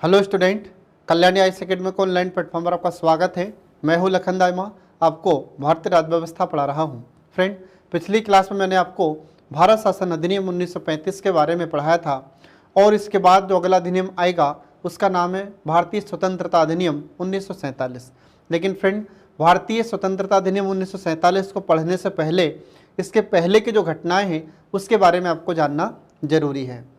Hello student, Kalyani IAS academy को online platform पर आपका स्वागत है। मैं हूं लखन दाइमा, आपको भारतीय राज्य व्यवस्था पढ़ा रहा हूं। फ्रेंड, पिछली क्लास में मैंने आपको भारत शासन अधिनियम 1935 के बारे में पढ़ाया था और इसके बाद जो अगला अधिनियम आएगा उसका नाम है भारतीय स्वतंत्रता अधिनियम 1947। लेकिन फ्रेंड, भारतीय स्वतंत्रता अधिनियम 1947 को पढ़ने से पहले इसके पहले की जो घटनाएँ हैं उसके बारे में आपको जानना जरूरी है।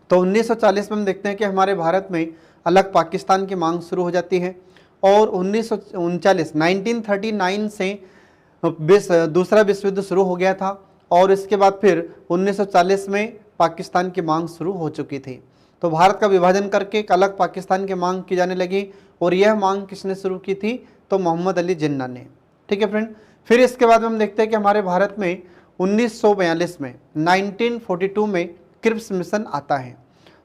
तो 1940 में हम देखते हैं कि हमारे भारत में अलग पाकिस्तान की मांग शुरू हो जाती है और 1939 से दूसरा विश्व युद्ध शुरू हो गया था और इसके बाद फिर 1940 में पाकिस्तान की मांग शुरू हो चुकी थी। तो भारत का विभाजन करके एक अलग पाकिस्तान की मांग की जाने लगी और यह मांग किसने शुरू की थी? तो मोहम्मद अली जिन्ना ने। ठीक है फ्रेंड, फिर इसके बाद हम देखते हैं कि हमारे भारत में 1942 में 1942 में क्रिप्स मिशन आता है।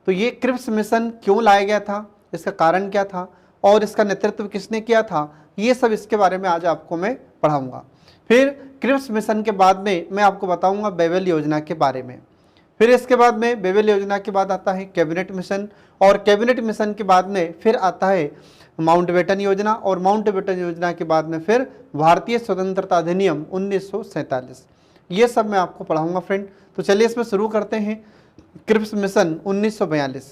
तो ये क्रिप्स मिशन क्यों लाया गया था, इसका कारण क्या था और इसका नेतृत्व किसने किया था, ये सब इसके बारे में आज आपको मैं पढ़ाऊंगा। फिर क्रिप्स मिशन के बाद में मैं आपको बताऊंगा बेबल योजना के बारे में। फिर इसके बाद में बेबल योजना के बाद आता है कैबिनेट मिशन और कैबिनेट मिशन के बाद में फिर आता है माउंटबेटन योजना और माउंटबेटन योजना के बाद में फिर भारतीय स्वतंत्रता अधिनियम 1947। ये सब मैं आपको पढ़ाऊंगा फ्रेंड। तो चलिए इसमें शुरू करते हैं। Cripps mission 1942।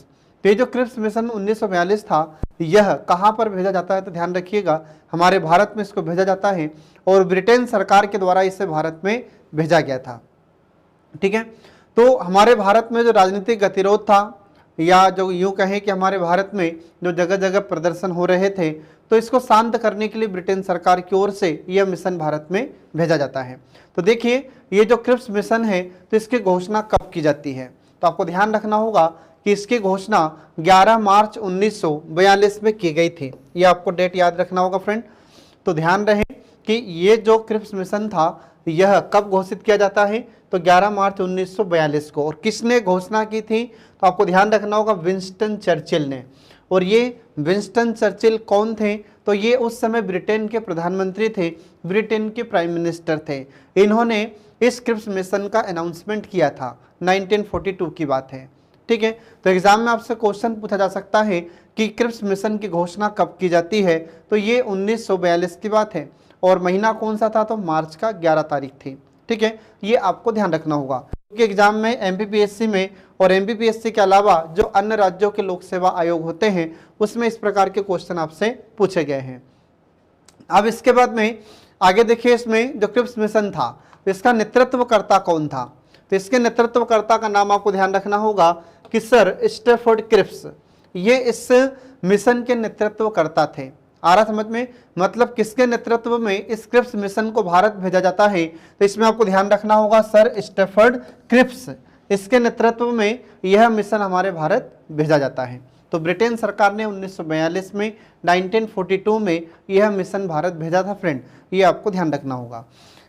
तो ये जो क्रिप्स मिशन 1942 था, यह कहाँ पर भेजा जाता है? तो ध्यान रखिएगा, हमारे भारत में इसको भेजा जाता है और ब्रिटेन सरकार के द्वारा इसे भारत में भेजा गया था। ठीक है, तो हमारे भारत में जो राजनीतिक गतिरोध था या जो यूँ कहें कि हमारे भारत में जो जगह जगह प्रदर्शन हो रहे थे, तो इसको शांत करने के लिए ब्रिटेन सरकार की ओर से यह मिशन भारत में भेजा जाता है। तो देखिए, ये जो क्रिप्स मिशन है तो इसकी घोषणा कब की जाती है? तो आपको ध्यान रखना होगा कि इसकी घोषणा 11 मार्च 1942 में की गई थी। ये आपको डेट याद रखना होगा फ्रेंड। तो ध्यान रहे कि ये जो क्रिप्स मिशन था यह कब घोषित किया जाता है? तो 11 मार्च 1942 को। और किसने घोषणा की थी? तो आपको ध्यान रखना होगा विंस्टन चर्चिल ने। और ये विंस्टन चर्चिल कौन थे? तो ये उस समय ब्रिटेन के प्रधानमंत्री थे, ब्रिटेन के प्राइम मिनिस्टर थे। इन्होंने इस क्रिप्स मिशन का अनाउंसमेंट किया था। 1942 की बात है। ठीक है, तो एग्जाम में आपसे क्वेश्चन पूछा जा सकता है कि क्रिप्स मिशन की घोषणा कब की जाती है? तो ये 1942 की बात है और महीना कौन सा था? तो मार्च का 11 तारीख थी। ठीक है, ये आपको ध्यान रखना होगा क्योंकि एग्जाम में एमपीपीएससी में और एमपीपीएससी के अलावा जो अन्य राज्यों के लोक सेवा आयोग होते हैं उसमें इस प्रकार के क्वेश्चन आपसे पूछे गए हैं। अब इसके बाद में आगे देखिए, इसमें जो क्रिप्स मिशन था तो इसका नेतृत्वकर्ता कौन था? तो इसके नेतृत्वकर्ता का नाम आपको ध्यान रखना होगा कि सर स्टैफोर्ड क्रिप्स, ये इस मिशन के नेतृत्वकर्ता थे। आ रहा समझ में? मतलब किसके नेतृत्व में इस क्रिप्स मिशन को भारत भेजा जाता है? तो इसमें आपको ध्यान रखना होगा सर स्टैफोर्ड क्रिप्स, इसके नेतृत्व में यह मिशन हमारे भारत भेजा जाता है। तो ब्रिटेन सरकार ने 1942 में 1942 में यह मिशन भारत भेजा था फ्रेंड, ये आपको ध्यान रखना होगा।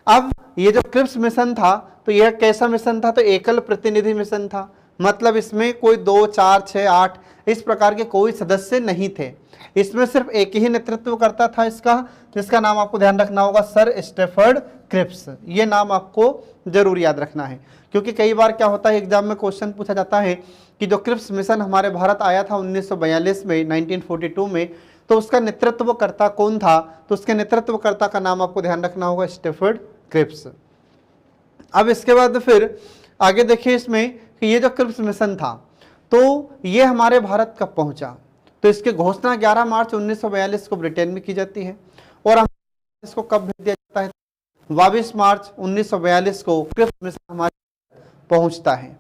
अब ये जो क्रिप्स मिशन था तो यह कैसा मिशन था? तो एकल प्रतिनिधि मिशन था। मतलब इसमें कोई 2, 4, 6, 8 इस प्रकार के कोई सदस्य नहीं थे। इसमें सिर्फ एक ही नेतृत्व करता था इसका, जिसका नाम आपको ध्यान रखना होगा सर स्टैफोर्ड क्रिप्स। ये नाम आपको जरूर याद रखना है क्योंकि कई बार क्या होता है एग्जाम में क्वेश्चन पूछा जाता है कि जो क्रिप्स मिशन हमारे भारत आया था 1942 में 1942 में, तो उसका नेतृत्वकर्ता कौन था? तो उसके नेतृत्वकर्ता का नाम आपको ध्यान रखना होगा स्टैफोर्ड क्रिप्स। अब इसके बाद फिर आगे देखिए इसमें कि ये जो क्रिप्स मिशन था तो ये हमारे भारत कब पहुंचा? तो इसकी घोषणा 11 मार्च 1942 को ब्रिटेन में की जाती है और हम इसको कब भेज दिया जाता है? 22 मार्च 1942 को क्रिप्स मिशन हमारे पहुंचता है।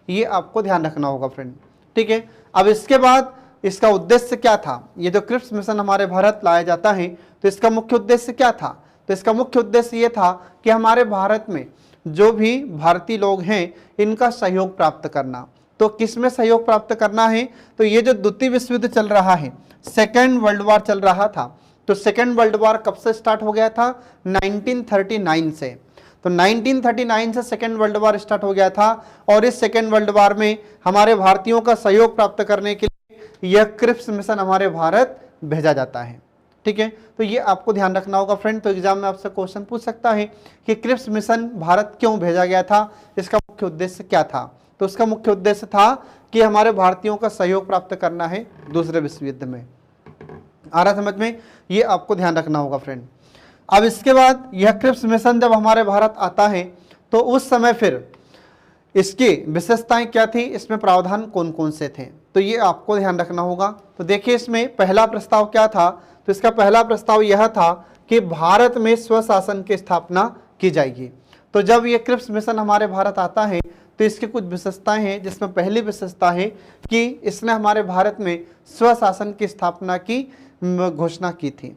ये आपको ध्यान रखना होगा फ्रेंड। ठीक है, अब इसके बाद इसका उद्देश्य क्या था? ये जो क्रिप्स मिशन हमारे भारत लाया जाता है तो इसका मुख्य उद्देश्य क्या था? तो इसका मुख्य उद्देश्य ये था कि हमारे भारत में जो भी भारतीय लोग हैं इनका सहयोग प्राप्त करना। तो किस में सहयोग प्राप्त करना है? तो ये जो द्वितीय विश्व युद्ध चल रहा है, सेकेंड वर्ल्ड वॉर चल रहा था, तो सेकेंड वर्ल्ड वॉर कब से स्टार्ट हो गया था? 1939 से। तो 1939 से सेकेंड वर्ल्ड वॉर स्टार्ट हो गया था और इस सेकेंड वर्ल्ड वॉर में हमारे भारतीयों का सहयोग प्राप्त करने के लिए यह क्रिप्स मिशन हमारे भारत भेजा जाता है। ठीक है, तो ये आपको ध्यान रखना होगा फ्रेंड। तो एग्जाम में आपसे क्वेश्चन पूछ सकता है कि क्रिप्स मिशन भारत क्यों भेजा गया था, इसका मुख्य उद्देश्य क्या था? तो उसका मुख्य उद्देश्य था कि हमारे भारतीयों का सहयोग प्राप्त करना है दूसरे विश्व युद्ध में। आ रहा समझ में, ये आपको ध्यान रखना होगा फ्रेंड। अब इसके बाद यह क्रिप्स मिशन जब हमारे भारत आता है तो उस समय फिर इसकी विशेषताएं क्या थी, इसमें प्रावधान कौन कौन से थे, तो ये आपको ध्यान रखना होगा। तो देखिए इसमें पहला प्रस्ताव क्या था, तो इसका पहला प्रस्ताव यह था कि भारत में स्वशासन की स्थापना की जाएगी। तो जब ये क्रिप्स मिशन हमारे भारत आता है तो इसकी कुछ विशेषताएं हैं, जिसमें पहली विशेषता है कि इसने हमारे भारत में स्वशासन की स्थापना की घोषणा की थी।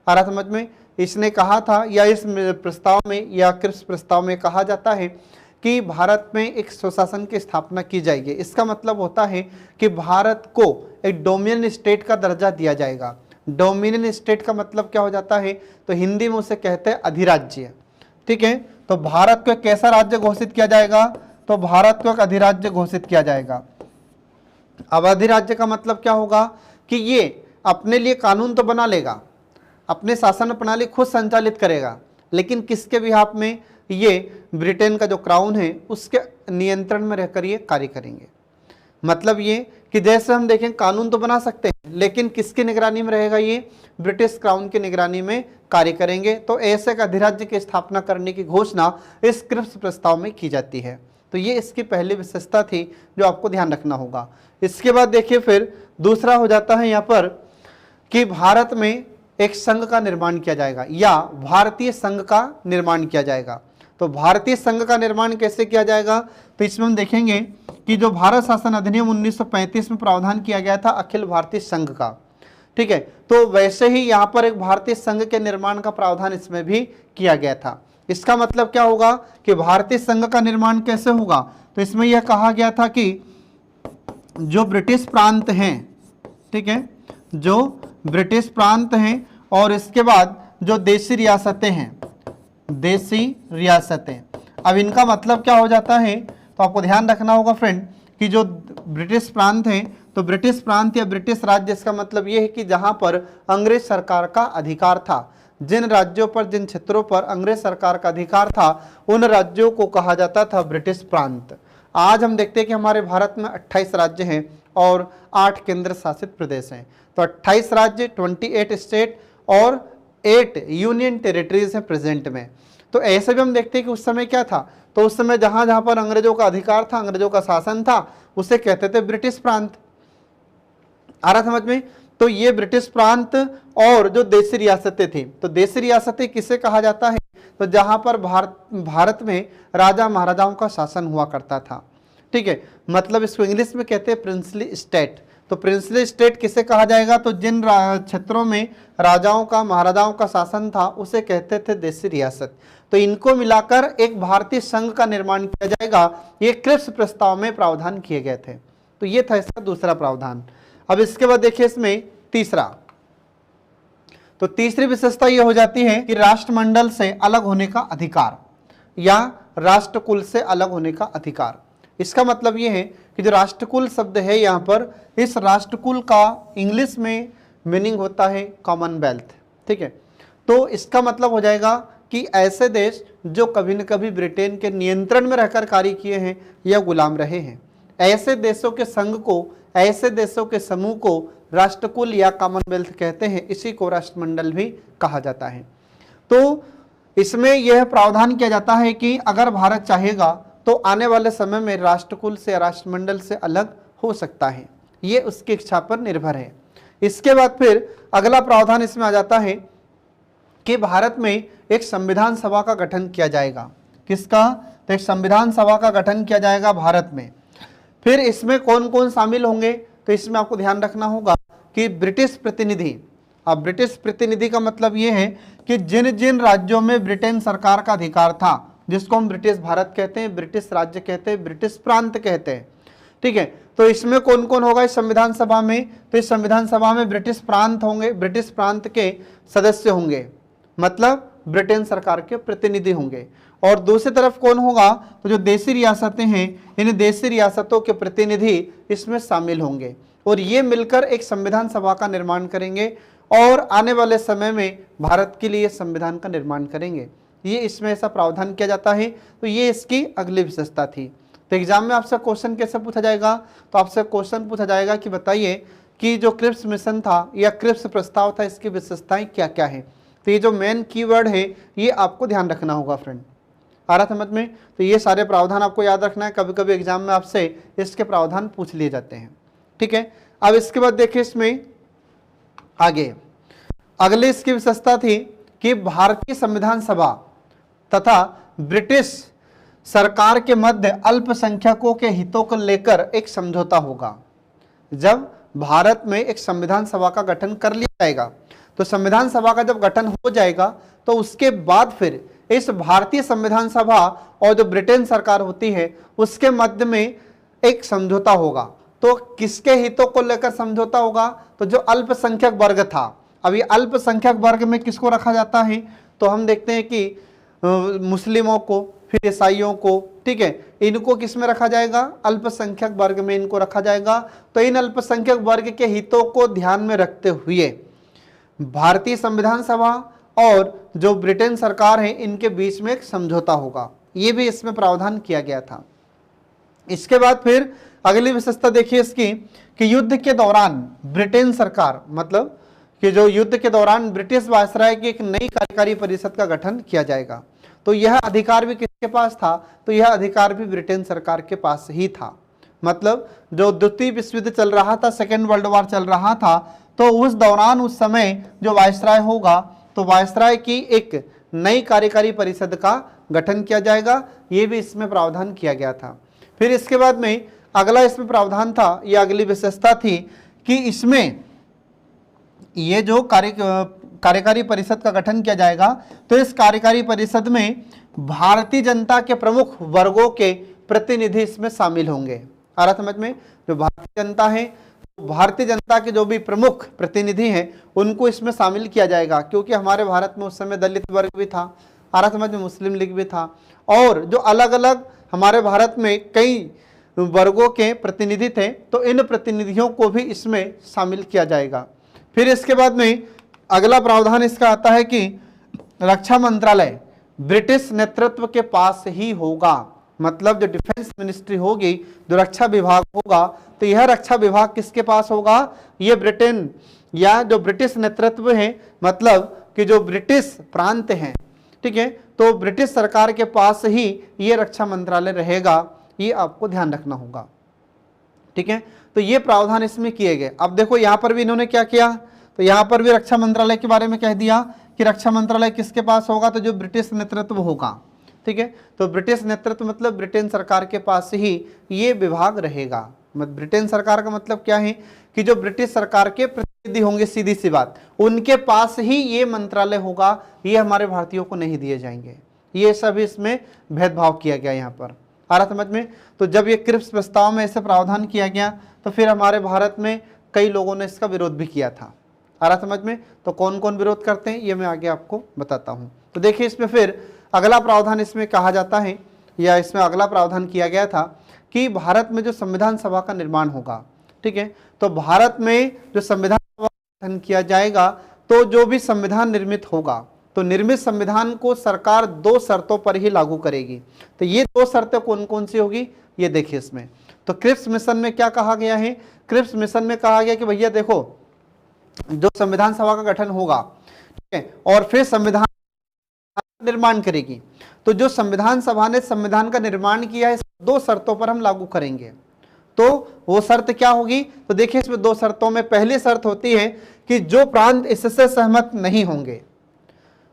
आ रहा समझ में, इसने कहा था या इस प्रस्ताव में या क्रिप्स प्रस्ताव में कहा जाता है कि भारत में एक स्वशासन की स्थापना की जाएगी। इसका मतलब होता है कि भारत को एक डोमिनियन स्टेट का दर्जा दिया जाएगा। डोमिनियन स्टेट का मतलब क्या हो जाता है, तो हिंदी में उसे कहते हैं अधिराज्य। ठीक है, तो भारत को एक कैसा राज्य घोषित किया जाएगा, तो भारत को एक अधिराज्य घोषित किया जाएगा। अब अधिराज्य का मतलब क्या होगा कि ये अपने लिए कानून तो बना लेगा, अपने शासन प्रणाली खुद संचालित करेगा, लेकिन किसके बिहाफ में, ये ब्रिटेन का जो क्राउन है उसके नियंत्रण में रहकर ये कार्य करेंगे। मतलब ये कि जैसे हम देखें कानून तो बना सकते हैं, लेकिन किसकी निगरानी में रहेगा, ये ब्रिटिश क्राउन की निगरानी में कार्य करेंगे। तो ऐसे एक अधिराज्य की स्थापना करने की घोषणा इस क्रिप्स प्रस्ताव में की जाती है। तो ये इसकी पहली विशेषता थी जो आपको ध्यान रखना होगा। इसके बाद देखिए फिर दूसरा हो जाता है यहाँ पर कि भारत में एक संघ का निर्माण किया जाएगा या भारतीय संघ का निर्माण किया जाएगा। तो भारतीय संघ का निर्माण कैसे किया जाएगा, तो इसमें हम देखेंगे कि जो भारत शासन अधिनियम 1935 में प्रावधान किया गया था अखिल भारतीय संघ का, ठीक है, तो वैसे ही यहाँ पर एक भारतीय संघ के निर्माण का प्रावधान इसमें भी किया गया था। इसका मतलब क्या होगा कि भारतीय संघ का निर्माण कैसे होगा, तो इसमें यह कहा गया था कि जो ब्रिटिश प्रांत हैं, ठीक है, जो ब्रिटिश प्रांत हैं और इसके बाद जो देशी रियासतें हैं, देशी रियासतें, अब इनका मतलब क्या हो जाता है, तो आपको ध्यान रखना होगा फ्रेंड कि जो ब्रिटिश प्रांत हैं, तो ब्रिटिश प्रांत या ब्रिटिश राज्य, इसका मतलब ये है कि जहां पर अंग्रेज सरकार का अधिकार था, जिन राज्यों पर, जिन क्षेत्रों पर अंग्रेज सरकार का अधिकार था, उन राज्यों को कहा जाता था ब्रिटिश प्रांत। आज हम देखते हैं कि हमारे भारत में 28 राज्य हैं और 8 केंद्र शासित प्रदेश हैं। तो 28 राज्य, 28 स्टेट और 8 यूनियन टेरिटरीज हैं प्रेजेंट में। तो ऐसे भी हम देखते हैं कि उस समय क्या था, तो उस समय जहां जहां पर अंग्रेजों का अधिकार था, अंग्रेजों का शासन था, उसे कहते थे ब्रिटिश प्रांत। आ रहा समझ में, तो ये ब्रिटिश प्रांत और जो देशी रियासतें थी, तो देशी रियासतें किसे कहा जाता है, तो जहां पर भारत में राजा महाराजाओं का शासन हुआ करता था। ठीक है, मतलब इसको इंग्लिश में कहते हैं प्रिंसली स्टेट। तो प्रिंसली स्टेट किसे कहा जाएगा, तो जिन क्षेत्रों में राजाओं का, महाराजाओं का शासन था उसे कहते थे देशी रियासत। तो इनको मिलाकर एक भारतीय संघ का निर्माण किया जाएगा, ये क्रिप्स प्रस्ताव में प्रावधान किए गए थे। तो ये था इसका दूसरा प्रावधान। अब इसके बाद देखिए इसमें तीसरा, तो तीसरी विशेषता ये हो जाती है कि राष्ट्रमंडल से अलग होने का अधिकार या राष्ट्रकुल से अलग होने का अधिकार। इसका मतलब ये है कि जो राष्ट्रकुल शब्द है यहाँ पर, इस राष्ट्रकुल का इंग्लिश में मीनिंग होता है कॉमनवेल्थ। ठीक है, तो इसका मतलब हो जाएगा कि ऐसे देश जो कभी न कभी ब्रिटेन के नियंत्रण में रहकर कार्य किए हैं या गुलाम रहे हैं, ऐसे देशों के संघ को, ऐसे देशों के समूह को राष्ट्रकुल या कॉमनवेल्थ कहते हैं। इसी को राष्ट्रमंडल भी कहा जाता है। तो इसमें यह प्रावधान किया जाता है कि अगर भारत चाहेगा तो आने वाले समय में राष्ट्रकुल से, राष्ट्रमंडल से अलग हो सकता है, ये उसकी इच्छा पर निर्भर है। इसके बाद फिर अगला प्रावधान इसमें आ जाता है कि भारत में एक संविधान सभा का गठन किया जाएगा। किसका, तो एक संविधान सभा का गठन किया जाएगा भारत में। फिर इसमें कौन कौन शामिल होंगे, तो इसमें आपको ध्यान रखना होगा कि ब्रिटिश प्रतिनिधि। अब ब्रिटिश प्रतिनिधि का मतलब ये है कि जिन जिन राज्यों में ब्रिटेन सरकार का अधिकार था, जिसको हम ब्रिटिश भारत कहते हैं, ब्रिटिश राज्य कहते हैं, ब्रिटिश प्रांत कहते हैं। ठीक है, तो इसमें कौन कौन होगा इस संविधान सभा में, तो इस संविधान सभा में ब्रिटिश प्रांत होंगे, ब्रिटिश प्रांत के सदस्य होंगे, मतलब ब्रिटेन सरकार के प्रतिनिधि होंगे। और दूसरी तरफ कौन होगा, तो जो देशी रियासतें हैं, इन देशी रियासतों के प्रतिनिधि इसमें शामिल होंगे और ये मिलकर एक संविधान सभा का निर्माण करेंगे और आने वाले समय में भारत के लिए संविधान का निर्माण करेंगे। ये इसमें ऐसा प्रावधान किया जाता है। तो ये इसकी अगली विशेषता थी। तो एग्जाम में आपसे क्वेश्चन कैसे पूछा जाएगा, तो आपसे क्वेश्चन पूछा जाएगा कि बताइए कि जो क्रिप्स मिशन था या क्रिप्स प्रस्ताव था इसकी विशेषताएं क्या क्या है। तो ये जो मेन कीवर्ड है ये आपको ध्यान रखना होगा फ्रेंड, आ रहा समझ में। तो ये सारे प्रावधान आपको याद रखना है, कभी कभी एग्जाम में आपसे इसके प्रावधान पूछ लिए जाते हैं, ठीक है। अब इसके बाद देखिए इसमें आगे अगले इसकी विशेषता थी कि भारतीय संविधान सभा तथा ब्रिटिश सरकार के मध्य अल्पसंख्यकों के हितों को लेकर एक समझौता होगा। जब भारत में एक संविधान सभा का गठन कर लिया जाएगा, तो संविधान सभा का जब गठन हो जाएगा तो उसके बाद फिर इस भारतीय संविधान सभा और जो ब्रिटेन सरकार होती है उसके मध्य में एक समझौता होगा। तो किसके हितों को लेकर समझौता होगा, तो जो अल्पसंख्यक वर्ग था। अब ये अल्पसंख्यक वर्ग में किसको रखा जाता है, तो हम देखते हैं कि मुस्लिमों को, फिर ईसाइयों को, ठीक है, इनको किस में रखा जाएगा, अल्पसंख्यक वर्ग में इनको रखा जाएगा। तो इन अल्पसंख्यक वर्ग के हितों को ध्यान में रखते हुए भारतीय संविधान सभा और जो ब्रिटेन सरकार है इनके बीच में एक समझौता होगा, ये भी इसमें प्रावधान किया गया था। इसके बाद फिर अगली विशेषता देखिए इसकी कि युद्ध के दौरान ब्रिटेन सरकार, मतलब कि जो युद्ध के दौरान ब्रिटिश वायसराय की एक नई कार्यकारी परिषद का गठन किया जाएगा। तो यह अधिकार भी किसके पास था, तो यह अधिकार भी ब्रिटेन सरकार के पास ही था। मतलब जो द्वितीय विश्व युद्ध चल रहा था, सेकेंड वर्ल्ड वॉर चल रहा था, तो उस दौरान उस समय जो वायसराय होगा तो वायसराय की एक नई कार्यकारी परिषद का गठन किया जाएगा, ये भी इसमें प्रावधान किया गया था। फिर इसके बाद में अगला इसमें प्रावधान था, यह अगली विशेषता थी कि इसमें ये जो कार्यकारी परिषद का गठन किया जाएगा, तो इस कार्यकारी परिषद में भारतीय जनता के प्रमुख वर्गों के प्रतिनिधि इसमें शामिल होंगे। आ रहा समझ में, जो भारतीय जनता है, भारतीय जनता के जो भी प्रमुख प्रतिनिधि हैं उनको इसमें शामिल किया जाएगा, क्योंकि हमारे भारत में उस समय दलित वर्ग भी था, आ रहा समझ में, मुस्लिम लीग भी था, और जो अलग अलग हमारे भारत में कई वर्गों के प्रतिनिधि थे, तो इन प्रतिनिधियों को भी इसमें शामिल किया जाएगा। फिर इसके बाद में अगला प्रावधान इसका आता है कि रक्षा मंत्रालय ब्रिटिश नेतृत्व के पास ही होगा। मतलब जो डिफेंस मिनिस्ट्री होगी, जो रक्षा विभाग होगा, तो यह रक्षा विभाग किसके पास होगा, ये ब्रिटेन या जो ब्रिटिश नेतृत्व है, मतलब कि जो ब्रिटिश प्रांत हैं, ठीक है, तो ब्रिटिश सरकार के पास ही ये रक्षा मंत्रालय रहेगा, ये आपको ध्यान रखना होगा, ठीक है। तो ये प्रावधान इसमें किए गए। अब देखो यहाँ पर भी इन्होंने क्या किया, तो यहाँ पर भी रक्षा मंत्रालय के बारे में कह दिया कि रक्षा मंत्रालय किसके पास होगा, तो जो ब्रिटिश नेतृत्व होगा, ठीक है। तो ब्रिटिश नेतृत्व मतलब ब्रिटेन सरकार के पास ही ये विभाग रहेगा। ब्रिटेन सरकार का मतलब क्या है कि जो ब्रिटिश सरकार के प्रतिनिधि होंगे, सीधी सी बात, उनके पास ही ये मंत्रालय होगा, ये हमारे भारतीयों को नहीं दिए जाएंगे। ये सब इसमें भेदभाव किया गया यहाँ पर, आ रहा समझ में। तो जब ये क्रिप्स प्रस्ताव में ऐसे प्रावधान किया गया तो फिर हमारे भारत में कई लोगों ने इसका विरोध भी किया था, आ रहा समझ में। तो कौन कौन विरोध करते हैं ये मैं आगे आपको बताता हूँ। तो देखिए इसमें फिर अगला प्रावधान इसमें कहा जाता है, या इसमें अगला प्रावधान किया गया था कि भारत में जो संविधान सभा का निर्माण होगा, ठीक है, तो भारत में जो संविधान सभा का गठन किया जाएगा, तो जो भी संविधान निर्मित होगा, तो निर्मित संविधान को सरकार 2 शर्तों पर ही लागू करेगी। तो ये 2 शर्तें कौन कौन सी होगी, ये देखिए इसमें। तो क्रिप्स मिशन में क्या कहा गया है, क्रिप्स मिशन में कहा गया कि भैया देखो, जो संविधान सभा का गठन होगा, ठीक है, और फिर संविधान निर्माण करेगी, तो जो संविधान सभा ने संविधान का निर्माण किया है, 2 शर्तों पर हम लागू करेंगे। तो वो शर्त क्या होगी, तो देखिए इसमें 2 शर्तों में पहली शर्त होती है कि जो प्रांत इससे सहमत नहीं होंगे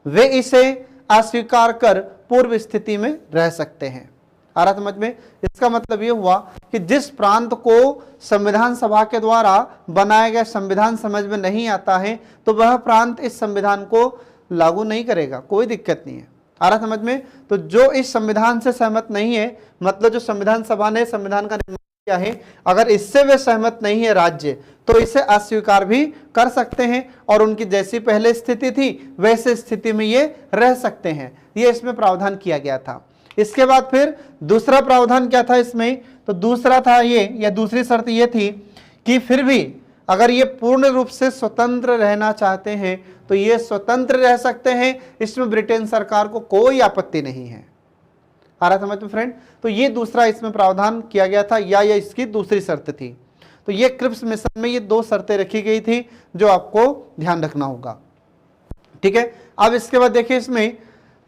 वे इसे अस्वीकार कर पूर्व स्थिति में रह सकते हैं। आ रहा समझ में। इसका मतलब ये हुआ कि जिस प्रांत को संविधान सभा के द्वारा बनाया गया संविधान समझ में नहीं आता है, तो वह प्रांत इस संविधान को लागू नहीं करेगा, कोई दिक्कत नहीं है। आ रहा समझ में। तो जो इस संविधान से सहमत नहीं है, मतलब जो संविधान सभा ने संविधान का निर्माण किया है, अगर इससे वे सहमत नहीं है राज्य, तो इसे अस्वीकार भी कर सकते हैं और उनकी जैसी पहले स्थिति थी वैसे स्थिति में ये रह सकते हैं। ये इसमें प्रावधान किया गया था। इसके बाद फिर दूसरा प्रावधान क्या था इसमें, तो दूसरा था ये, या दूसरी शर्त ये थी कि फिर भी अगर ये पूर्ण रूप से स्वतंत्र रहना चाहते हैं तो ये स्वतंत्र रह सकते हैं, इसमें ब्रिटेन सरकार को कोई आपत्ति नहीं है। आ रहा समझ में फ्रेंड। तो ये दूसरा इसमें प्रावधान किया गया था, या इसकी दूसरी शर्त थी। तो ये क्रिप्स मिशन में ये दो शर्तें रखी गई थी जो आपको ध्यान रखना होगा, ठीक है। अब इसके बाद देखिए इसमें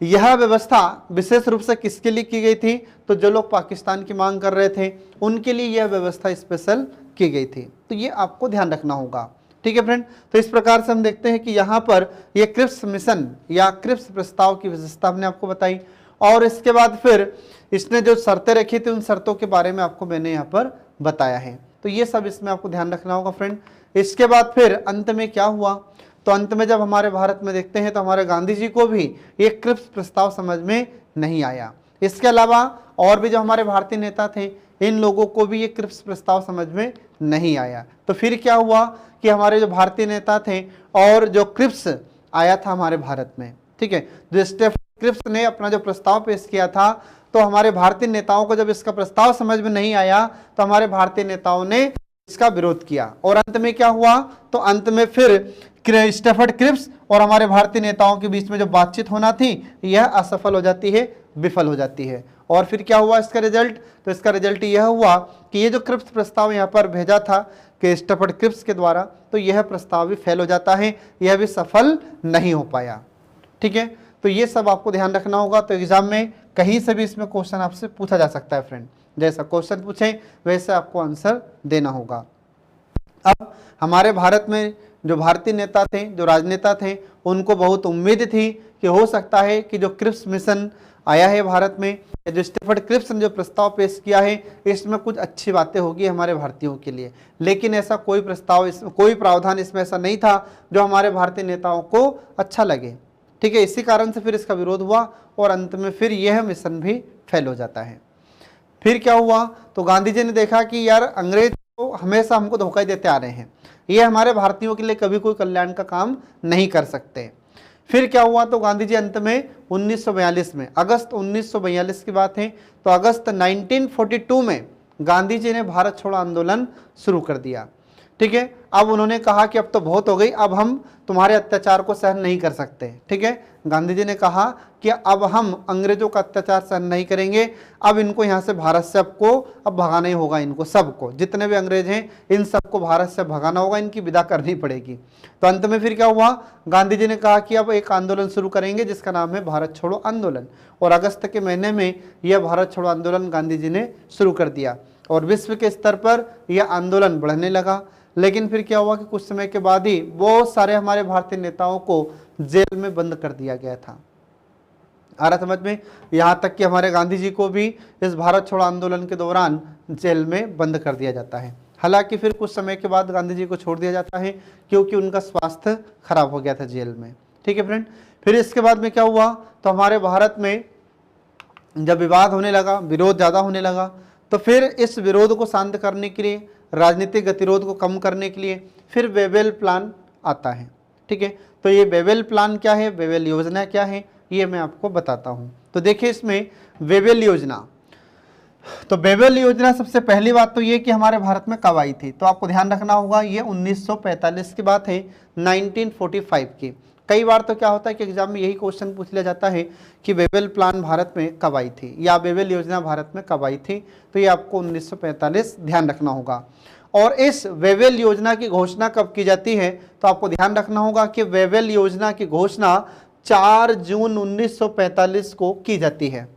यह व्यवस्था विशेष रूप से किसके लिए की गई थी, तो जो लोग पाकिस्तान की मांग कर रहे थे उनके लिए यह व्यवस्था स्पेशल की गई थी। तो ये आपको ध्यान रखना होगा, ठीक है फ्रेंड। तो इस प्रकार से हम देखते हैं कि यहाँ पर यह क्रिप्स मिशन या क्रिप्स प्रस्ताव की विशेषता हमने आपको बताई, और इसके बाद फिर इसने जो शर्तें रखी थी उन शर्तों के बारे में आपको मैंने यहाँ पर बताया है। तो ये सब इसमें आपको ध्यान रखना होगा फ्रेंड। इसके बाद फिर अंत में क्या हुआ, तो अंत में जब हमारे भारत में देखते हैं तो हमारे गांधी जी को भी एक क्रिप्स प्रस्ताव समझ में नहीं आया। इसके अलावा और भी जो हमारे भारतीय नेता थे इन लोगों को भी ये क्रिप्स प्रस्ताव समझ में नहीं आया। तो फिर क्या हुआ कि हमारे जो भारतीय नेता थे और जो क्रिप्स आया था हमारे भारत में, ठीक है, जो स्टेफन क्रिप्स ने अपना जो प्रस्ताव पेश किया था, तो हमारे भारतीय नेताओं को जब इसका प्रस्ताव समझ में नहीं आया तो हमारे भारतीय नेताओं ने इसका विरोध किया, और अंत में क्या हुआ, तो अंत में फिर स्टेफन क्रिप्स और हमारे भारतीय नेताओं के बीच में जो बातचीत होना थी यह असफल हो जाती है, विफल हो जाती है। और फिर क्या हुआ इसका रिजल्ट, तो इसका रिजल्ट यह हुआ कि ये जो क्रिप्स प्रस्ताव यहाँ पर भेजा था कि स्टेफन क्रिप्स के द्वारा, तो यह प्रस्ताव भी फेल हो जाता है, यह भी सफल नहीं हो पाया, ठीक है। तो ये सब आपको ध्यान रखना होगा। तो एग्जाम में कहीं से भी इसमें क्वेश्चन आपसे पूछा जा सकता है फ्रेंड, जैसा क्वेश्चन पूछे वैसे आपको आंसर देना होगा। अब हमारे भारत में जो भारतीय नेता थे, जो राजनेता थे, उनको बहुत उम्मीद थी कि हो सकता है कि जो क्रिप्स मिशन आया है भारत में, जो स्टेफन क्रिप्स ने जो प्रस्ताव पेश किया है इसमें कुछ अच्छी बातें होगी हमारे भारतीयों के लिए, लेकिन ऐसा कोई प्रस्ताव इसमें, कोई प्रावधान इसमें ऐसा नहीं था जो हमारे भारतीय नेताओं को अच्छा लगे, ठीक है। इसी कारण से फिर इसका विरोध हुआ और अंत में फिर यह मिशन भी फेल हो जाता है। फिर क्या हुआ, तो गांधी जी ने देखा कि यार अंग्रेज तो हमेशा हमको धोखा देते आ रहे हैं, ये हमारे भारतीयों के लिए कभी कोई कल्याण का काम नहीं कर सकते। फिर क्या हुआ, तो गांधी जी अंत में 1942 में, अगस्त 1942 की बात है, तो अगस्त 1942 में गांधी जी ने भारत छोड़ो आंदोलन शुरू कर दिया, ठीक है। अब उन्होंने कहा कि अब तो बहुत हो गई, अब हम तुम्हारे अत्याचार को सहन नहीं कर सकते, ठीक है। गांधी जी ने कहा कि अब हम अंग्रेजों का अत्याचार सहन नहीं करेंगे, अब इनको यहाँ से भारत से सबको अब भगाना ही होगा, इनको सबको, जितने भी अंग्रेज हैं इन सबको भारत से भगाना होगा, इनकी विदा करनी पड़ेगी। तो अंत में फिर क्या हुआ, गांधी जी ने कहा कि अब एक आंदोलन शुरू करेंगे जिसका नाम है भारत छोड़ो आंदोलन, और अगस्त के महीने में यह भारत छोड़ो आंदोलन गांधी जी ने शुरू कर दिया, और विश्व के स्तर पर यह आंदोलन बढ़ने लगा। लेकिन फिर क्या हुआ कि कुछ समय के बाद ही बहुत सारे हमारे भारतीय नेताओं को जेल में बंद कर दिया गया था, आ रहा समझ में, यहाँ तक कि हमारे गांधी जी को भी इस भारत छोड़ो आंदोलन के दौरान जेल में बंद कर दिया जाता है। हालांकि फिर कुछ समय के बाद गांधी जी को छोड़ दिया जाता है क्योंकि उनका स्वास्थ्य खराब हो गया था जेल में, ठीक है फ्रेंड। फिर इसके बाद में क्या हुआ, तो हमारे भारत में जब विवाद होने लगा, विरोध ज़्यादा होने लगा, तो फिर इस विरोध को शांत करने के लिए, राजनीतिक गतिरोध को कम करने के लिए फिर वेवेल प्लान आता है, ठीक है। तो ये वेवेल प्लान क्या है, वेवेल योजना क्या है, ये मैं आपको बताता हूँ। तो देखिए इसमें वेवेल योजना, तो वेवेल योजना सबसे पहली बात तो ये कि हमारे भारत में कब आई थी, तो आपको ध्यान रखना होगा ये 1945 की बात है, 1945 की। कई बार तो क्या होता है कि एग्जाम में यही क्वेश्चन पूछ लिया जाता है कि वेवेल प्लान भारत में कब आई थी या वेवेल योजना भारत में कब आई थी, तो ये आपको 1945 ध्यान रखना होगा। और इस वेवेल योजना की घोषणा कब की जाती है, तो आपको ध्यान रखना होगा कि वेवेल योजना की घोषणा 4 जून 1945 को की जाती है,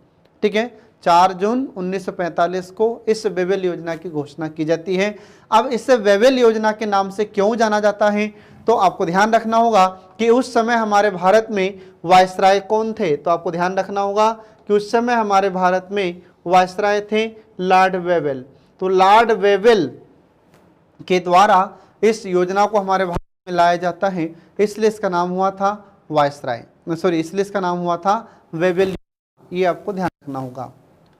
ठीक है। 4 जून 1945 को इस वेवेल योजना की घोषणा की जाती है। अब इसे वेवेल योजना के नाम से क्यों जाना जाता है, तो आपको ध्यान रखना होगा कि उस समय हमारे भारत में वायसराय कौन थे, तो आपको ध्यान रखना होगा कि उस समय हमारे भारत में वायसराय थे लॉर्ड वेवेल। तो लॉर्ड वेवेल के द्वारा इस योजना को हमारे भारत में लाया जाता है, इसलिए इसका नाम हुआ था वायसराय, इसलिए इसका नाम हुआ था वेवेल, ये आपको ध्यान रखना होगा,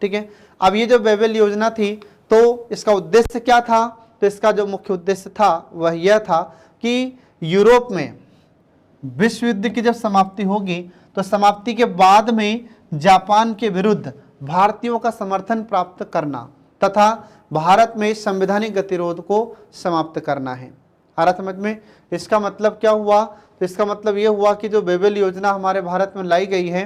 ठीक है। अब ये जो वेवेल योजना थी तो इसका उद्देश्य क्या था, तो इसका जो मुख्य उद्देश्य था वह यह था कि यूरोप में विश्व युद्ध की जब समाप्ति होगी तो समाप्ति के बाद में जापान के विरुद्ध भारतीयों का समर्थन प्राप्त करना तथा भारत में संवैधानिक गतिरोध को समाप्त करना है। आ रहा समझ में, इसका मतलब क्या हुआ, तो इसका मतलब यह हुआ कि जो वेवेल योजना हमारे भारत में लाई गई है,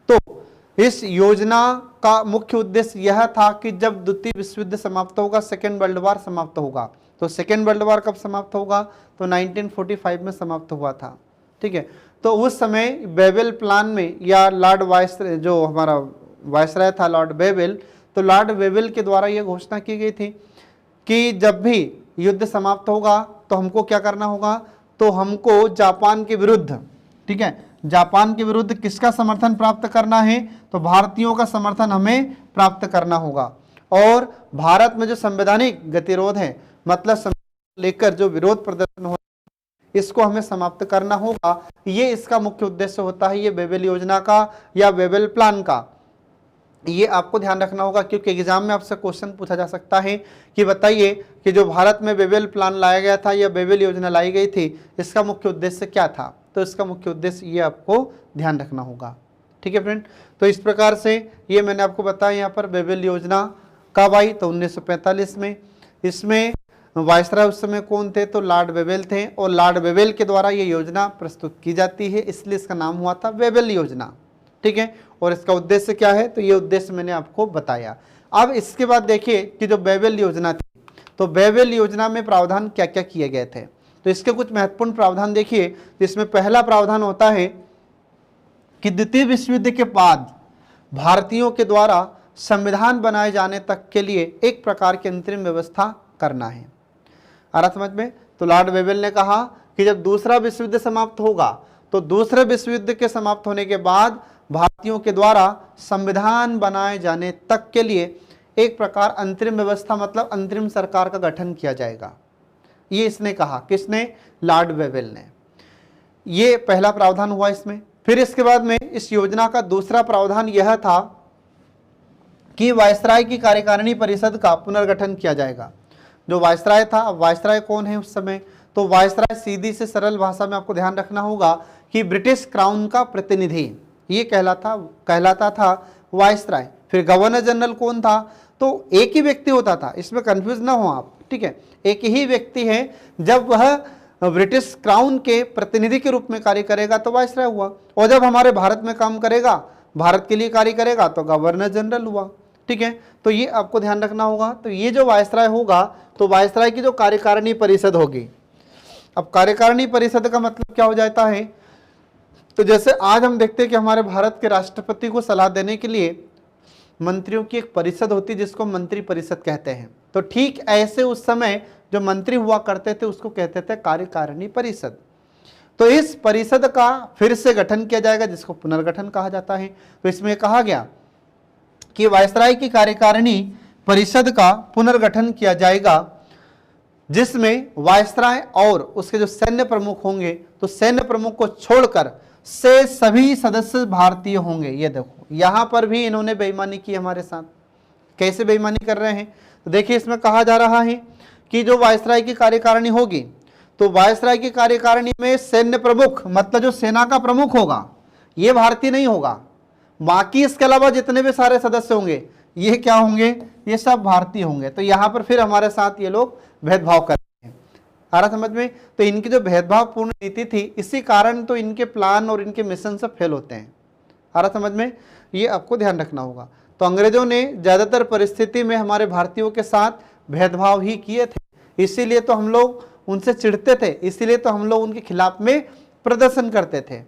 तो इस योजना का मुख्य उद्देश्य यह था कि जब द्वितीय विश्व युद्ध समाप्त होगा, सेकेंड वर्ल्ड वॉर समाप्त होगा, तो सेकेंड वर्ल्ड वॉर कब समाप्त होगा, तो 1945 में समाप्त हुआ था। ठीक है, तो उस समय बेबल प्लान में, या लॉर्ड वाइस, जो हमारा वायसराय था लॉर्ड बेबल, तो लॉर्ड बेबल के द्वारा यह घोषणा की गई थी कि जब भी युद्ध समाप्त होगा तो हमको क्या करना होगा, तो हमको जापान के विरुद्ध, ठीक है, जापान के विरुद्ध किसका समर्थन प्राप्त करना है, तो भारतीयों का समर्थन हमें प्राप्त करना होगा। और भारत में जो संवैधानिक गतिरोध है, मतलब संविधान लेकर जो विरोध प्रदर्शन हो, इसको हमें समाप्त करना होगा। ये इसका मुख्य उद्देश्य होता है, ये बेबल योजना का या बेबल प्लान का। ये आपको ध्यान रखना होगा, क्योंकि एग्जाम में आपसे क्वेश्चन पूछा जा सकता है कि बताइए कि जो भारत में बेबल प्लान लाया गया था या बेबल योजना लाई गई थी, इसका मुख्य उद्देश्य क्या था, तो इसका मुख्य उद्देश्य ये आपको ध्यान रखना होगा। ठीक है फ्रेंड, तो इस प्रकार से ये मैंने आपको बताया यहाँ पर बेबल योजना कब आई, तो 1945 में। इसमें वायसराय उस समय कौन थे, तो लॉर्ड बेबल थे, और लॉर्ड बेबल के द्वारा ये योजना प्रस्तुत की जाती है, इसलिए इसका नाम हुआ था बेबल योजना। ठीक है, और इसका उद्देश्य क्या है, तो ये उद्देश्य मैंने आपको बताया। अब इसके बाद देखिए कि जो बेबल योजना थी, तो बेबल योजना में प्रावधान क्या क्या किए गए थे, तो इसके कुछ महत्वपूर्ण प्रावधान देखिए। जिसमें पहला प्रावधान होता है कि द्वितीय विश्व युद्ध के बाद भारतीयों के द्वारा संविधान बनाए जाने तक के लिए एक प्रकार की अंतरिम व्यवस्था करना है। आ रहा समझ में, तो लॉर्ड बेबल ने कहा कि जब दूसरा विश्व युद्ध समाप्त होगा, तो दूसरे विश्व युद्ध के समाप्त होने के बाद भारतीयों के द्वारा संविधान बनाए जाने तक के लिए एक प्रकार अंतरिम व्यवस्था, मतलब अंतरिम सरकार का गठन किया जाएगा। ये इसने कहा, किसने, लॉर्ड बेबल ने। ये पहला प्रावधान हुआ इसमें। फिर इसके बाद में इस योजना का दूसरा प्रावधान यह था कि वायसराय की कार्यकारिणी परिषद का पुनर्गठन किया जाएगा। जो वायसराय था, अब वायसराय कौन है उस समय, तो वायसराय सीधी से सरल भाषा में आपको ध्यान रखना होगा कि ब्रिटिश क्राउन का प्रतिनिधि, ये कहलाता था वायसराय। फिर गवर्नर जनरल कौन था, तो एक ही व्यक्ति होता था, इसमें कंफ्यूज ना हो आप। ठीक है, एक ही व्यक्ति है, जब वह ब्रिटिश क्राउन के प्रतिनिधि के रूप में कार्य करेगा तो वायसराय हुआ, और जब हमारे भारत में काम करेगा, भारत के लिए कार्य करेगा, तो गवर्नर जनरल हुआ। ठीक है, तो ये आपको ध्यान रखना होगा। तो ये जो वायसराय होगा, तो वायसराय की जो कार्यकारिणी परिषद होगी। अब कार्यकारिणी परिषद का मतलब क्या हो जाता है, तो जैसे आज हम देखते हैं कि हमारे भारत के राष्ट्रपति को सलाह देने के लिए मंत्रियों की एक परिषद होती है, जिसको मंत्री परिषद कहते हैं। तो ठीक ऐसे उस समय जो मंत्री हुआ करते थे उसको कहते थे कार्यकारिणी परिषद। तो इस परिषद का फिर से गठन किया जाएगा, जिसको पुनर्गठन कहा जाता है। तो इसमें कहा गया कि वायसराय की कार्यकारिणी परिषद का पुनर्गठन किया जाएगा, जिसमें वायसराय और उसके जो सैन्य प्रमुख होंगे, तो सैन्य प्रमुख को छोड़कर से सभी सदस्य भारतीय होंगे। ये देखो, यहां पर भी इन्होंने बेईमानी की हमारे साथ। कैसे बेईमानी कर रहे हैं, तो देखिए इसमें कहा जा रहा है कि जो वायसराय की कार्यकारिणी होगी, तो वायसराय की कार्यकारिणी में सैन्य प्रमुख, मतलब जो सेना का प्रमुख होगा, ये भारतीय नहीं होगा। बाकी इसके अलावा जितने भी सारे सदस्य होंगे, ये क्या होंगे, ये सब भारतीय होंगे। तो यहाँ पर फिर हमारे साथ ये लोग भेदभाव कर रहे हैं। आ रहा समझ में, तो इनकी जो भेदभावपूर्ण नीति थी, इसी कारण तो इनके प्लान और इनके मिशन सब फेल होते हैं। आ रहा समझ में, ये आपको ध्यान रखना होगा। तो अंग्रेजों ने ज़्यादातर परिस्थिति में हमारे भारतीयों के साथ भेदभाव ही किए थे, इसीलिए तो हम लोग उनसे चिढ़ते थे, इसीलिए तो हम लोग उनके खिलाफ में प्रदर्शन करते थे।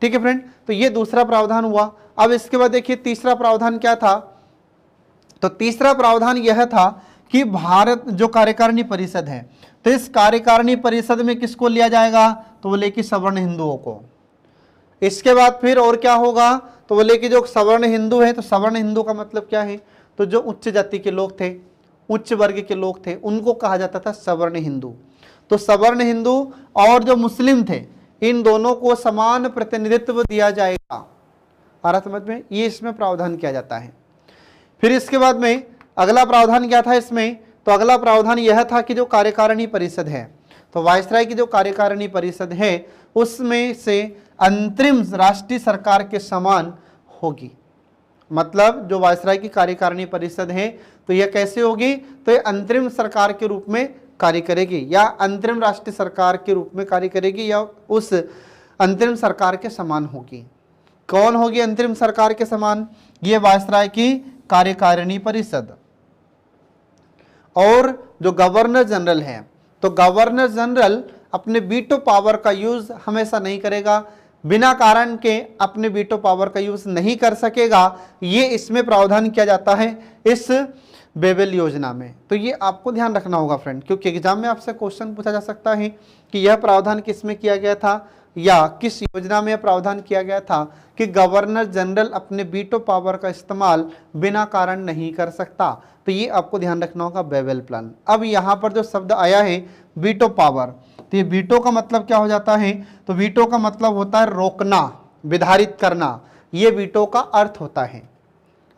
ठीक है फ्रेंड, तो ये दूसरा प्रावधान हुआ। अब इसके बाद देखिए तीसरा प्रावधान क्या था, तो तीसरा प्रावधान यह था कि भारत जो कार्यकारिणी परिषद है, तो इस कार्यकारिणी परिषद में किसको लिया जाएगा, तो बोले कि सवर्ण हिंदुओं को। इसके बाद फिर और क्या होगा, तो बोले कि जो सवर्ण हिंदू है, तो सवर्ण हिंदू का मतलब क्या है, तो जो उच्च जाति के लोग थे, उच्च वर्ग के लोग थे, उनको कहा जाता था सवर्ण हिंदू। तो सवर्ण हिंदू और जो मुस्लिम थे, इन दोनों को समान प्रतिनिधित्व दिया जाएगा। आ रहा समझ में, ये इसमें प्रावधान किया जाता है। फिर इसके बाद में अगला प्रावधान क्या था इसमें, तो अगला प्रावधान यह था कि जो कार्यकारिणी परिषद है, तो वायसराय की जो कार्यकारिणी परिषद है, उसमें से अंतरिम राष्ट्रीय सरकार के समान होगी। मतलब जो वायसराय की कार्यकारिणी परिषद है, तो यह कैसे होगी, तो यह अंतरिम सरकार के रूप में कार्य करेगी, या अंतरिम राष्ट्रीय सरकार के रूप में कार्य करेगी, या उस अंतरिम सरकार के समान होगी। कौन होगी अंतरिम सरकार के समान? ये वायसराय की कार्यकारिणी परिषद। और जो गवर्नर जनरल है, तो गवर्नर जनरल अपने वीटो पावर का यूज हमेशा नहीं करेगा, बिना कारण के अपने वीटो पावर का यूज नहीं कर सकेगा। ये इसमें प्रावधान किया जाता है इस बेबेल योजना में। तो ये आपको ध्यान रखना होगा फ्रेंड, क्योंकि एग्जाम में आपसे क्वेश्चन पूछा जा सकता है कि यह प्रावधान किसमें किया गया था या किस योजना में प्रावधान किया गया था कि गवर्नर जनरल अपने वीटो पावर का इस्तेमाल बिना कारण नहीं कर सकता। तो ये आपको ध्यान रखना होगा बेबेल प्लान। अब यहाँ पर जो शब्द आया है वीटो पावर, तो ये वीटो का मतलब क्या हो जाता है? तो वीटो का मतलब होता है रोकना, विधारित करना, ये वीटो का अर्थ होता है।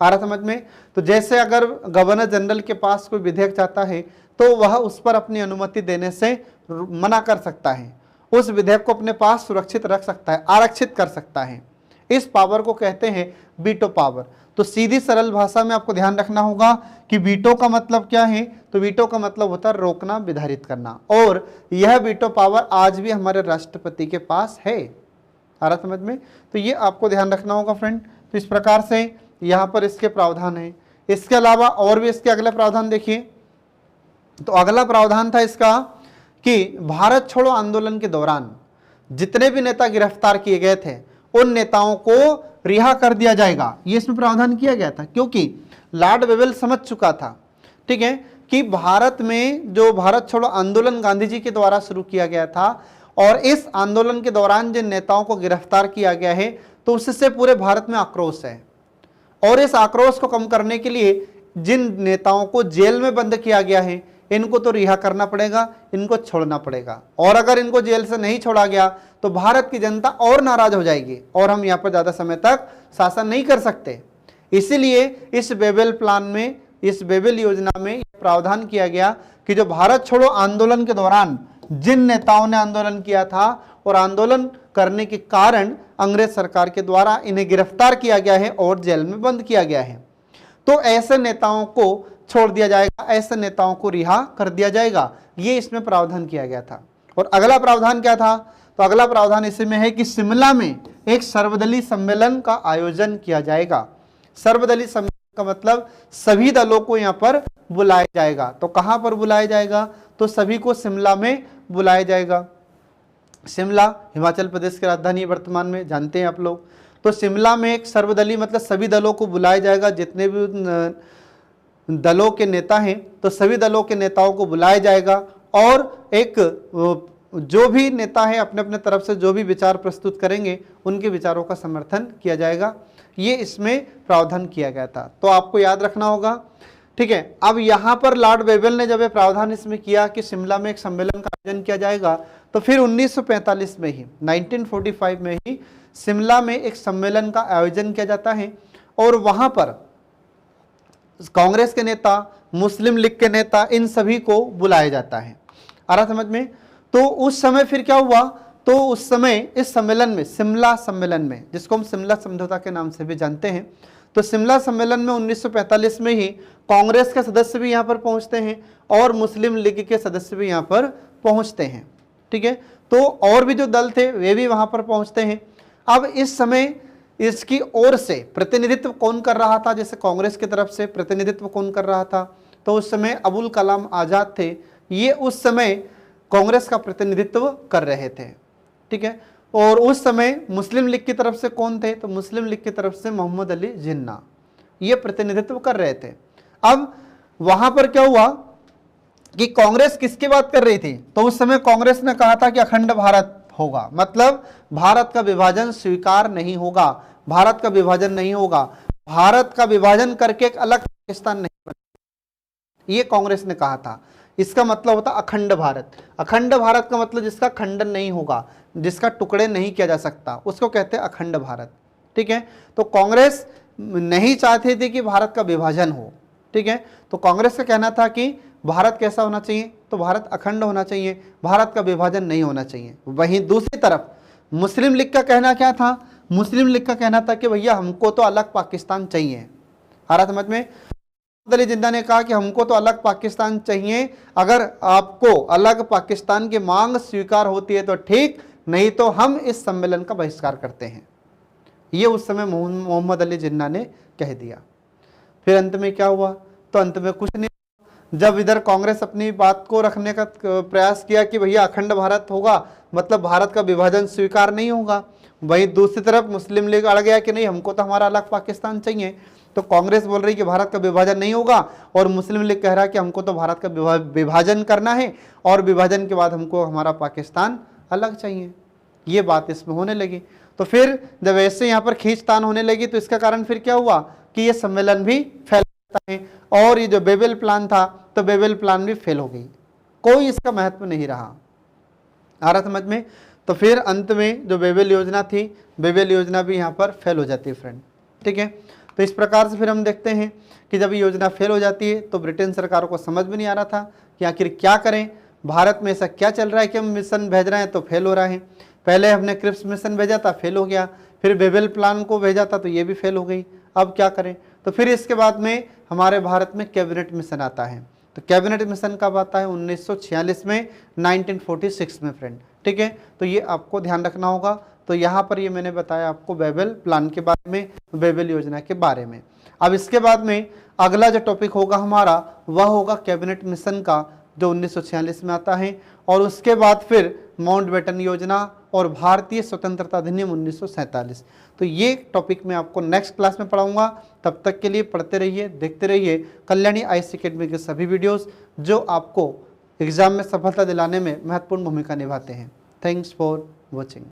आ रहा समझ में? तो जैसे अगर गवर्नर जनरल के पास कोई विधेयक जाता है तो वह उस पर अपनी अनुमति देने से मना कर सकता है, उस विधेयक को अपने पास सुरक्षित रख सकता है, आरक्षित कर सकता है। इस पावर को कहते हैं वीटो पावर। तो सीधी सरल भाषा में आपको ध्यान रखना होगा कि वीटो का मतलब क्या है? तो वीटो का मतलब होता है रोकना, विधारित करना, और यह वीटो पावर आज भी हमारे राष्ट्रपति के पास है। आ रहा समझ में? तो ये आपको ध्यान रखना होगा फ्रेंड। तो इस प्रकार से यहाँ पर इसके प्रावधान है। इसके अलावा और भी इसके अगले प्रावधान देखिए। तो अगला प्रावधान था इसका कि भारत छोड़ो आंदोलन के दौरान जितने भी नेता गिरफ्तार किए गए थे उन नेताओं को रिहा कर दिया जाएगा। ये इसमें प्रावधान किया गया था क्योंकि लॉर्ड वेवेल समझ चुका था, ठीक है, कि भारत में जो भारत छोड़ो आंदोलन गांधी जी के द्वारा शुरू किया गया था और इस आंदोलन के दौरान जिन नेताओं को गिरफ्तार किया गया है तो उससे पूरे भारत में आक्रोश है, और इस आक्रोश को कम करने के लिए जिन नेताओं को जेल में बंद किया गया है इनको तो रिहा करना पड़ेगा, इनको छोड़ना पड़ेगा। और अगर इनको जेल से नहीं छोड़ा गया तो भारत की जनता और नाराज हो जाएगी और हम यहाँ पर ज़्यादा समय तक शासन नहीं कर सकते। इसीलिए इस बेबेल प्लान में, इस बेबेल योजना में प्रावधान किया गया कि जो भारत छोड़ो आंदोलन के दौरान जिन नेताओं ने आंदोलन किया था और आंदोलन करने के कारण अंग्रेज सरकार के द्वारा इन्हें गिरफ्तार किया गया है और जेल में बंद किया गया है, तो ऐसे नेताओं को छोड़ दिया जाएगा, ऐसे नेताओं को रिहा कर दिया जाएगा। ये इसमें प्रावधान किया गया था। और अगला प्रावधान क्या था? तो अगला प्रावधान इसमें है कि शिमला में एक सर्वदलीय सम्मेलन का आयोजन किया जाएगा। सर्वदलीय सम्मेलन का मतलब सभी दलों को यहाँ पर बुलाया जाएगा। तो कहाँ पर बुलाया जाएगा? तो सभी को शिमला में बुलाया जाएगा। शिमला हिमाचल प्रदेश की राजधानी वर्तमान में, जानते हैं आप लोग। तो शिमला में एक सर्वदलीय मतलब सभी दलों को बुलाया जाएगा, जितने भी दलों के नेता हैं तो सभी दलों के नेताओं को बुलाया जाएगा और एक जो भी नेता है अपने अपने तरफ से जो भी विचार प्रस्तुत करेंगे उनके विचारों का समर्थन किया जाएगा। ये इसमें प्रावधान किया गया था, तो आपको याद रखना होगा, ठीक है। अब यहाँ पर लॉर्ड वेवेल ने जब ये प्रावधान इसमें किया कि शिमला में एक सम्मेलन का आयोजन किया जाएगा, तो फिर 1945 में ही 1945 में ही शिमला में एक सम्मेलन का आयोजन किया जाता है और वहाँ पर कांग्रेस के नेता, मुस्लिम लीग के नेता, इन सभी को बुलाया जाता है। आ रहा समझ में? तो उस समय फिर क्या हुआ? तो उस समय इस सम्मेलन में, शिमला सम्मेलन में, जिसको हम शिमला समझौता के नाम से भी जानते हैं, तो शिमला सम्मेलन में 1945 में ही कांग्रेस के सदस्य भी यहाँ पर पहुँचते हैं और मुस्लिम लीग के सदस्य भी यहाँ पर पहुँचते हैं, ठीक है। तो और भी जो दल थे वे भी वहाँ पर पहुँचते हैं। अब इस समय इसकी ओर से प्रतिनिधित्व कौन कर रहा था? जैसे कांग्रेस की तरफ से प्रतिनिधित्व कौन कर रहा था? तो उस समय अबुल कलाम आज़ाद थे, ये उस समय कांग्रेस का प्रतिनिधित्व कर रहे थे, ठीक है। और उस समय मुस्लिम लीग की तरफ से कौन थे? तो मुस्लिम लीग की तरफ से मोहम्मद अली जिन्ना, ये प्रतिनिधित्व कर रहे थे। अब वहां पर क्या हुआ कि कांग्रेस किसकी बात कर रही थी? तो उस समय कांग्रेस ने कहा था कि अखंड भारत होगा, मतलब भारत का विभाजन स्वीकार नहीं होगा, भारत का विभाजन नहीं होगा, भारत का विभाजन करके एक अलग पाकिस्तान नहीं बनेगा, ये कांग्रेस ने कहा था। इसका मतलब होता अखंड भारत। अखंड भारत का मतलब जिसका खंडन नहीं होगा, जिसका टुकड़े नहीं किया जा सकता, उसको कहते हैं अखंड भारत, ठीक है। तो कांग्रेस नहीं चाहती थी कि भारत का विभाजन हो, ठीक है। तो कांग्रेस का कहना था कि भारत कैसा होना चाहिए? तो भारत अखंड होना चाहिए, भारत का विभाजन नहीं होना चाहिए। वहीं दूसरी तरफ मुस्लिम लीग का कहना क्या था? मुस्लिम लीग का कहना था कि भैया हमको तो अलग पाकिस्तान चाहिए। आ रहा समझ में? अली जिन्ना ने कहा कि हमको तो अलग पाकिस्तान चाहिए, अगर आपको अलग पाकिस्तान की मांग स्वीकार होती है तो ठीक, नहीं तो हम इस सम्मेलन का बहिष्कार करते हैं। ये उस समय मोहम्मद अली जिन्ना ने कह दिया। फिर अंत में क्या हुआ? तो अंत में कुछ नहीं। जब इधर कांग्रेस अपनी बात को रखने का प्रयास किया कि भैया अखंड भारत होगा, मतलब भारत का विभाजन स्वीकार नहीं होगा, वहीं दूसरी तरफ मुस्लिम लीग अड़ गया कि नहीं, हमको तो हमारा अलग पाकिस्तान चाहिए। तो कांग्रेस बोल रही कि भारत का विभाजन नहीं होगा और मुस्लिम लीग कह रहा है कि हमको तो भारत का विभाजन करना है और विभाजन के बाद हमको हमारा पाकिस्तान अलग चाहिए। ये बात इसमें होने लगी। तो फिर जब ऐसे यहाँ पर खींचतान होने लगी तो इसका कारण फिर क्या हुआ कि ये सम्मेलन भी फैल जाता है और ये जो बेबेल प्लान था तो बेबेल प्लान भी फेल हो गई, कोई इसका महत्व नहीं रहा। आ रहा समझ में? तो फिर अंत में जो बेबेल योजना थी, बेबेल योजना भी यहाँ पर फेल हो जाती है फ्रेंड। ठीक है, तो इस प्रकार से फिर हम देखते हैं कि जब ये योजना फेल हो जाती है तो ब्रिटेन सरकार को समझ में नहीं आ रहा था कि आखिर क्या करें, भारत में ऐसा क्या चल रहा है कि हम मिशन भेज रहे हैं तो फेल हो रहा है। पहले हमने क्रिप्स मिशन भेजा था, फेल हो गया, फिर बेबेल प्लान को भेजा था तो ये भी फेल हो गई, अब क्या करें? तो फिर इसके बाद में हमारे भारत में कैबिनेट मिशन आता है। तो कैबिनेट मिशन कब आता है? 1946 में, 1946 में फ्रेंड। ठीक है, तो ये आपको ध्यान रखना होगा। तो यहाँ पर ये मैंने बताया आपको बेबेल प्लान के बारे में, बेबेल योजना के बारे में। अब इसके बाद में अगला जो टॉपिक होगा हमारा वह होगा कैबिनेट मिशन का, जो 1946 में आता है, और उसके बाद फिर माउंटबेटन योजना और भारतीय स्वतंत्रता अधिनियम 1947। तो ये टॉपिक मैं आपको नेक्स्ट क्लास में पढ़ाऊंगा। तब तक के लिए पढ़ते रहिए, देखते रहिए कल्याणी आईएएस अकेडमी के सभी वीडियोस जो आपको एग्जाम में सफलता दिलाने में महत्वपूर्ण भूमिका निभाते हैं। Thanks for watching.